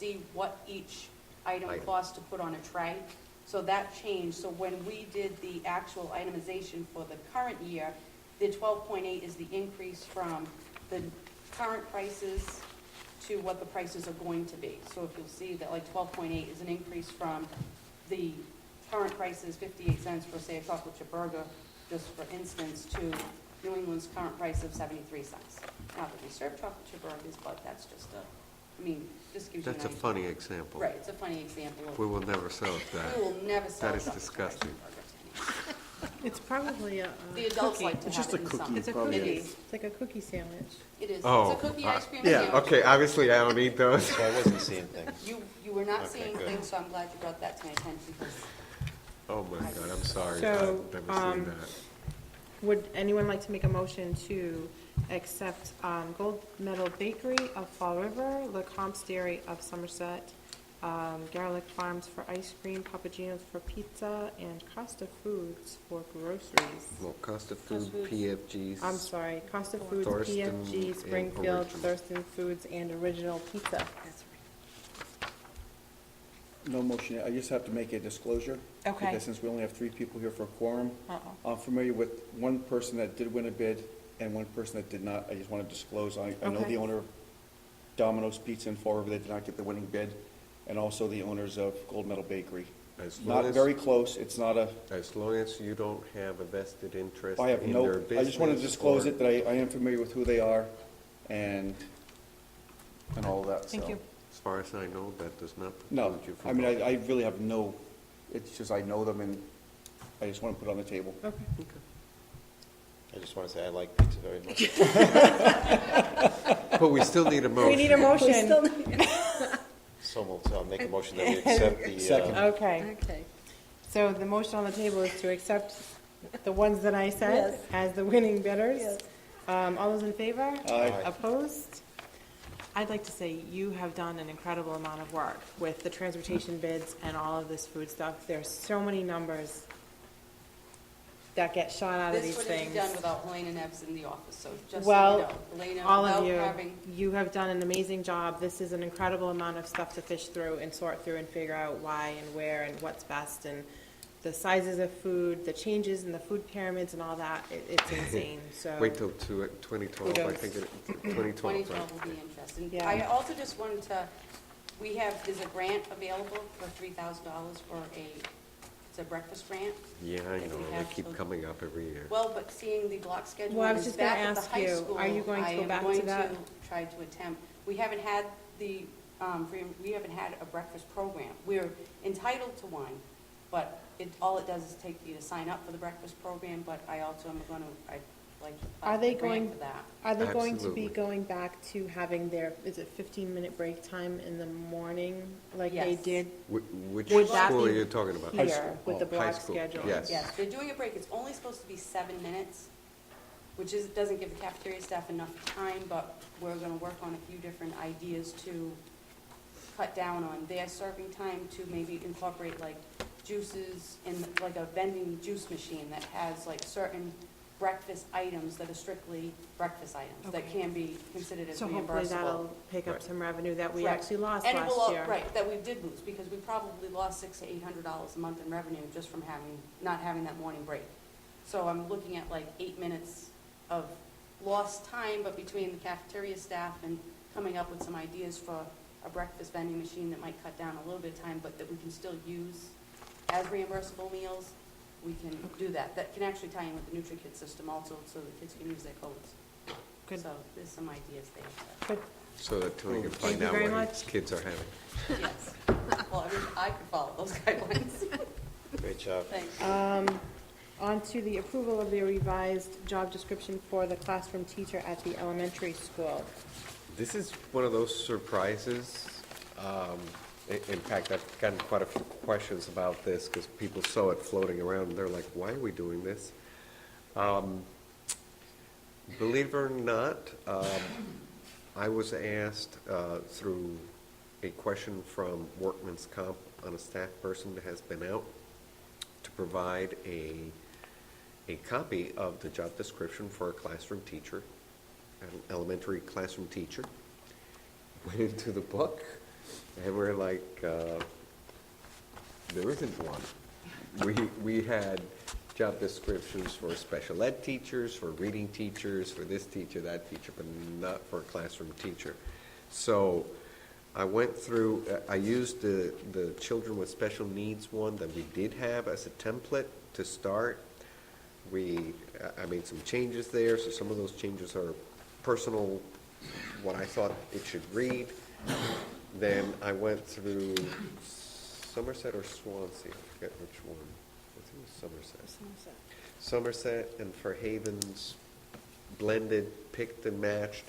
see what each item costs to put on a tray. So that changed. So when we did the actual itemization for the current year, the 12.8 is the increase from the current prices to what the prices are going to be. So if you'll see that like 12.8 is an increase from the current prices, 58 cents for, say, a chocolate chip burger, just for instance, to New England's current price of 73 cents. Not that we serve chocolate chip burgers, but that's just just gives you an idea. That's a funny example. Right, it's a funny example of. We will never sell it that. We will never sell That is chocolate disgusting. chip burger to anyone. It's probably a The adults cookie. like to It's have just it a in cookie. some. It's a Probably cookie. is. It's like a cookie sandwich. It is. Oh, It's a cookie ice cream yeah, sandwich. okay, obviously I don't eat those. So I wasn't seeing things. You were not Okay, seeing good. things, so I'm glad you brought that to my attention because Oh my God, I'm sorry, So, I've never seen that. Would anyone like to make a motion to accept Gold Medal Bakery of Fall River, Lecomp's Dairy of Somerset, Garlic Farms for ice cream, Papagino's for pizza, and Costa Foods for groceries? Well, Costa Food, Costa Foods. PFGs. I'm sorry, Costa Foods, Thurston PFG, and Springfield, Original. Thurston Foods, and Original Pizza. that's right. No motion, I just have to make a disclosure. Okay. Because since we only have 3 people here for a quorum, Uh-oh. I'm familiar with one person that did win a bid and one person that did not. I just want to disclose, I know Okay. the owner of Domino's Pizza in Fall River, they did not get the winning bid, and also the owners of Gold Medal Bakery. As long Not as- very close, it's not a, As long as you don't have a vested interest I have in their no, business. I just wanted to disclose or- it, that I am familiar with who they are and all of that, so. Thank you. As far as I know, that does not No, preclude you from I mean, voting. I really have no, it's just I know them and I just want to put it on the table. Okay. I just want to say I like pizza very much. But we still need a motion. We need a motion. So I'll make a motion that we accept the, Second. Okay. Okay. So the motion on the table is to accept the ones that I said Yes. as the winning bidders. Yes. All those in favor? Aye. Opposed? I'd like to say you have done an incredible amount of work with the transportation bids and all of this food stuff. There's so many numbers that get shot out of This these wouldn't things. be done without Elena Neves in the office, so just so Well, you know. Elena, all of without you, having, you have done an amazing job. This is an incredible amount of stuff to fish through and sort through and figure out why and where and what's best and the sizes of food, the changes in the food pyramids and all that. It's insane, so. Wait till 2012, I Kudos. think, 2012, right? 2012 will be interesting. Yeah. I also just wanted to, there's a grant available for $3,000 for it's a breakfast grant. Yeah, I that know, we they have keep to- coming up every year. Well, but seeing the block schedule Well, I was is just gonna back at the ask high you, school. are you going to go back to that? I am going to try to attempt. We haven't had we haven't had a breakfast program. We're entitled to one, but all it does is take you to sign up for the breakfast program, but I also am I'd like to apply Are for they the grant going- for that. Are they going to Absolutely. be going back to having their, is it 15-minute break time in the morning like they Yes. did Which Would that school are be you talking about? High here school. with the Oh, high block school, schedule? yes. Yes, they're doing a break. It's only supposed to be 7 minutes, which doesn't give the cafeteria staff enough time, but we're gonna work on a few different ideas to cut down on their serving time, to maybe incorporate like juices in like a vending juice machine that has like certain breakfast items that are strictly breakfast items that Okay. can be considered as So hopefully reimbursable. that'll pick up Right. some revenue that we Right. actually lost And it will, last year. right, that we did lose, because we probably lost $600 to $800 a month in revenue just from not having that morning break. So I'm looking at like 8 minutes of lost time, but between the cafeteria staff and coming up with some ideas for a breakfast vending machine that might cut down a little bit of time, but that we can still use as reimbursable meals, we can do that. That can actually tie in with the NutriKid system also, so the kids can use their codes. Good. So there's some ideas there. Good. So that Tony can Thank find you out very what much. his kids are having. Yes. Well, I mean, I could follow those guidelines. great job. Thanks. On to the approval of the revised job description for the classroom teacher at the elementary school. This is one of those surprises. In fact, I've gotten quite a few questions about this because people saw it floating around and they're like, why are we doing this? Believe it or not, I was asked through a question from Workman's Comp on a staff person that has been out to provide a copy of the job description for a classroom teacher, an elementary classroom teacher. Went into the book, And we're like, there isn't one. We had job descriptions for special ed teachers, for reading teachers, for this teacher, that teacher, but not for a classroom teacher. So I went through, I used the children with special needs one that we did have as a template to start. I made some changes there, so some of those changes are personal, what I thought it should read. Then I went through Somerset or Swansea, I forget which one. I think it was Somerset. Somerset and Fairhaven's blended, picked and matched,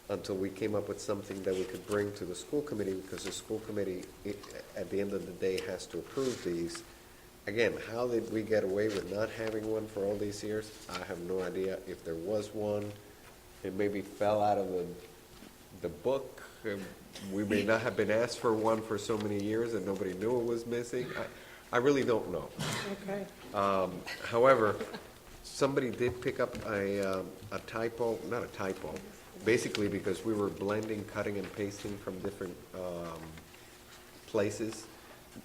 until we came up with something that we could bring to the school committee, because the school committee, at the end of the day, has to approve these. Again, how did we get away with not having one for all these years? I have no idea. If there was one, it maybe fell out of the book. We may not have been asked for one for so many years and nobody knew it was missing. I really don't know. Okay. However, somebody did pick up a typo, not a typo, basically because we were blending, cutting and pasting from different places.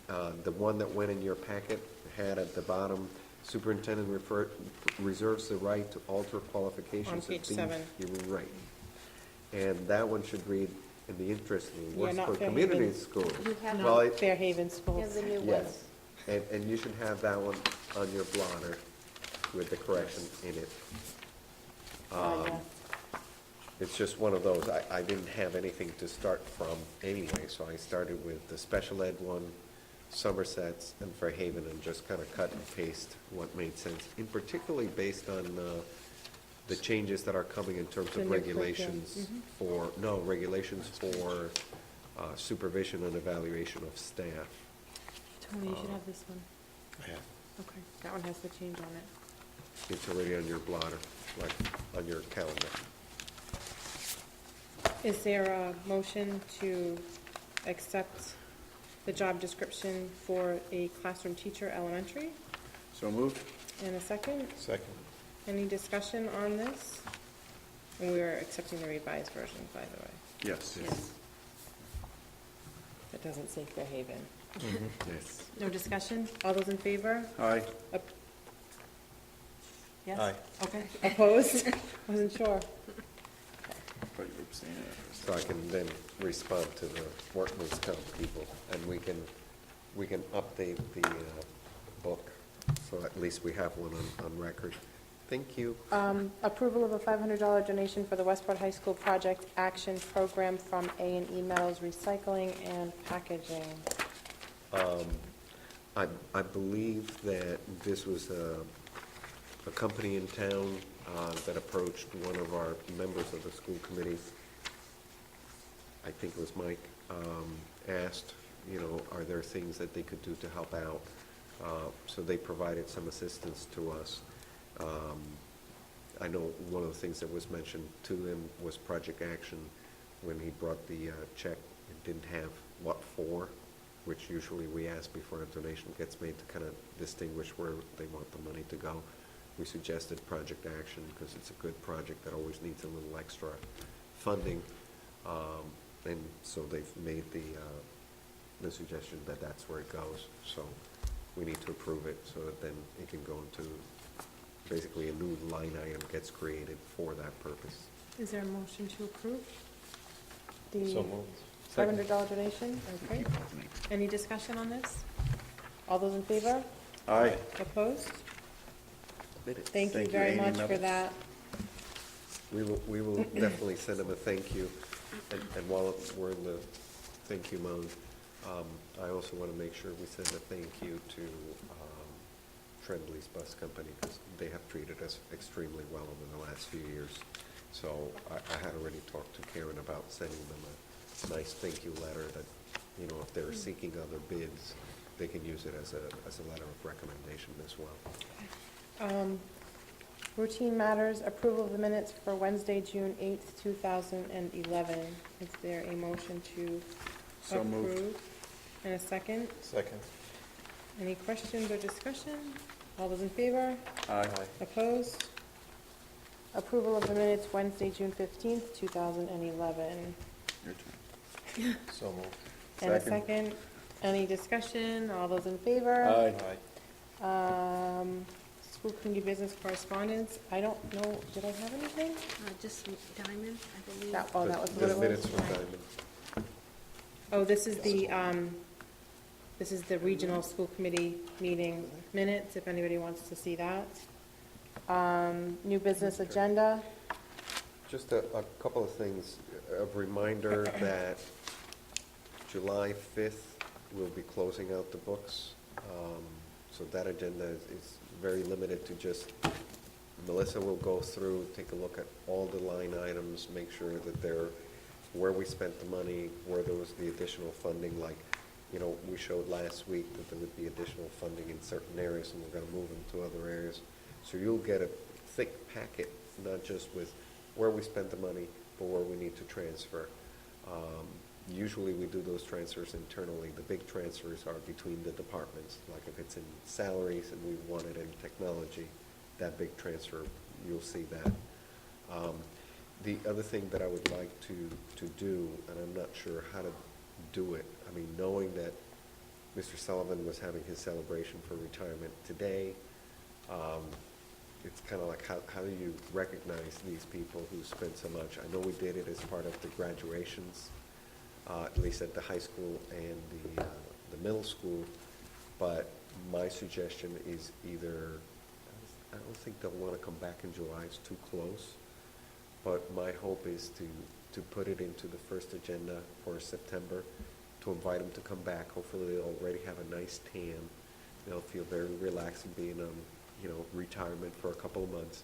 The one that went in your packet had at the bottom, superintendent reserves the right to alter qualifications. On page 7. You were right. And that one should read, in the interest of the Yeah, not Westport Fairhaven. Community Schools. You have Well, Not Fairhaven Schools. the new one. yes, and you should have that one on your blotter with the correction in it. Yeah. It's just one of those, I didn't have anything to start from anyway, so I started with the special ed one, Somerset's, and Fairhaven, and just kind of cut and paste what made sense, in particularly based on the changes that are coming in terms The of new regulations regulations for supervision and evaluation of staff. Tony, you should have this one. Yeah. Okay, that one has the change on it. It's already on your blotter, like on your calendar. Is there a motion to accept the job description for a classroom teacher elementary? So moved? And a second? Second. Any discussion on this? And we are accepting the revised version, by the way. Yes. Yes. It doesn't say Fairhaven. Yes. No discussion? All those in favor? Aye. Yes? Aye. Okay. Opposed? Wasn't sure. Thought you were abstaining there for So a I second. can then respond to the workman's comp people, and we can update the book, so at least we have one on record. Thank you. Approval of a $500 donation for the Westport High School Project Action Program from A&E Metals Recycling and Packaging. I believe that this was a company in town that approached one of our members of the school committee. I think it was Mike, asked, are there things that they could do to help out? So they provided some assistance to us. I know one of the things that was mentioned to him was Project Action. When he brought the check, it didn't have what for, which usually we ask before a donation gets made to kind of distinguish where they want the money to go. We suggested Project Action because it's a good project that always needs a little extra funding. And so they've made the suggestion that that's where it goes. So we need to approve it so that then it can go into, basically a new line item gets created for that purpose. Is there a motion to approve So the moved. $500 donation? Okay. Any discussion on this? All those in favor? Aye. Opposed? Thank you Thank you, very Amy much for Metals. that. We will definitely send them a thank you. And while we're in the thank you mode, I also want to make sure we send a thank you to Trembley's Bus Company, because they have treated us extremely well over the last few years. So I had already talked to Karen about sending them a nice thank you letter that, if they're seeking other bids, they can use it as a letter of recommendation as well. Routine matters, approval of the minutes for Wednesday, June 8th, 2011. Is there a motion to So moved. approve? And a second? Second. Any questions or discussion? All those in favor? Aye. Opposed? Approval of the minutes Wednesday, June 15th, 2011. Your So moved. And a Second. second. Any discussion? All those in favor? Aye. School committee business correspondence. I don't know, did I have anything? Just Diamond, I believe. That was what The it was? minutes from Diamond. Oh, this is the regional school committee meeting minutes, if anybody wants to see that. New business agenda. Just a couple of things. A reminder that July 5th, we'll be closing out the books. So that agenda is very limited to just, Melissa will go through, take a look at all the line items, make sure that they're, where we spent the money, where there was the additional funding, like, you know, we showed last week that there would be additional funding in certain areas, and we're gonna move them to other areas. So you'll get a thick packet, not just with where we spent the money, but where we need to transfer. Usually we do those transfers internally. The big transfers are between the departments, like if it's in salaries and we want it in technology, that big transfer, you'll see that. The other thing that I would like to do, and I'm not sure how to do it, I mean, knowing that Mr. Sullivan was having his celebration for retirement today, it's kind of like, how do you recognize these people who spent so much? I know we did it as part of the graduations, at least at the high school and the middle school, but my suggestion is either, I don't think they'll want to come back in July, it's too close, but my hope is to put it into the first agenda for September, to invite them to come back. Hopefully they'll already have a nice tan. They'll feel very relaxed in being retirement for a couple of months.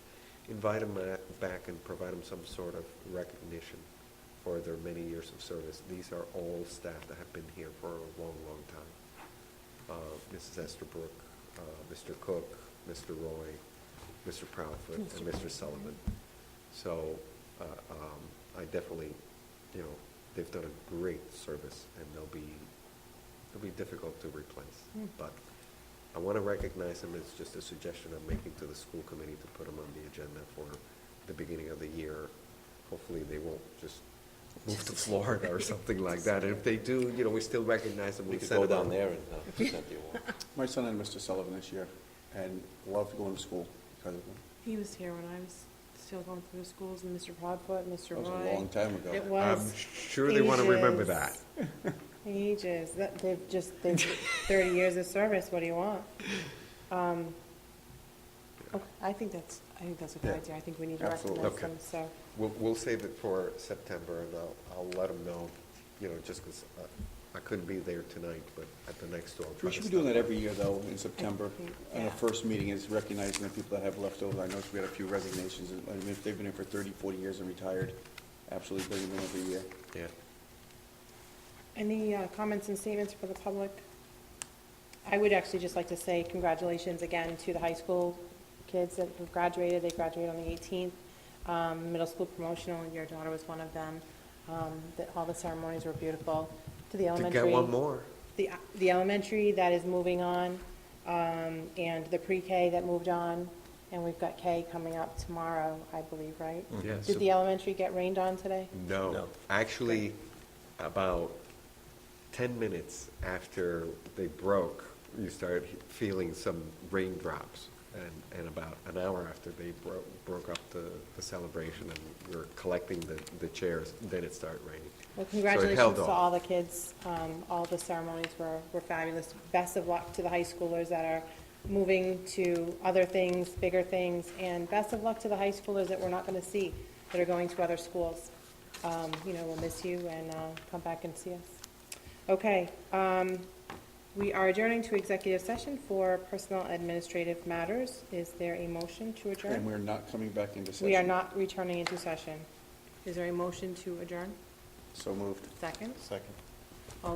Invite them back and provide them some sort of recognition for their many years of service. These are all staff that have been here for a long, long time. Mrs. Estabrook, Mr. Cook, Mr. Roy, Mr. Proudfoot, and Mr. Sullivan. So I definitely, they've done a great service, and they'll be difficult to replace. But I want to recognize them. It's just a suggestion I'm making to the school committee to put them on the agenda for the beginning of the year. Hopefully they won't just move to Florida or something like that. And if they do, we still recognize them. We could send go them down out. there and present the award. My son and Mr. Sullivan this year, and loved going to school because of them. He was here when I was still going through the schools, and Mr. Podfoot, Mr. That was Roy. a long time ago. It was. I'm sure they want to remember ages. that. Ages. They've 30 years of service. What do you want? Okay, I think that's a good Yeah. idea. I think we need to Absolutely. recognize Okay. them, so. We'll save it for September, and I'll let them know, just because I couldn't be there tonight, but at the next two, I'll try We to should be doing stop that by. every year, though, in September. think, And yeah. the first meeting is recognizing the people that have left over. I noticed we had a few resignations. I mean, if they've been here for 30, 40 years and retired, absolutely bring them in every year. Yeah. Any comments and statements for the public? I would actually just like to say congratulations again to the high school kids that have graduated. They graduated on the 18th. Middle school promotional, your daughter was one of them. All the ceremonies were beautiful. To the To elementary. get one more. The elementary that is moving on, and the pre-K that moved on, and we've got K coming up tomorrow, I believe, right? Yeah, Did the elementary get rained on today? No. No. Actually, about 10 minutes after they broke, you started feeling some raindrops. And about an hour after they broke up the celebration and we were collecting the chairs, then it started raining. Well, So it congratulations held to off. all the kids. All the ceremonies were fabulous. Best of luck to the high schoolers that are moving to other things, bigger things, and best of luck to the high schoolers that we're not going to see, that are going to other schools. We'll miss you, and come back and see us. Okay, we are adjourning to executive session for personal administrative matters. Is there a motion to adjourn? And we're not coming back into session. We are not returning into session. Is there a motion to adjourn? So moved. Second? Second. All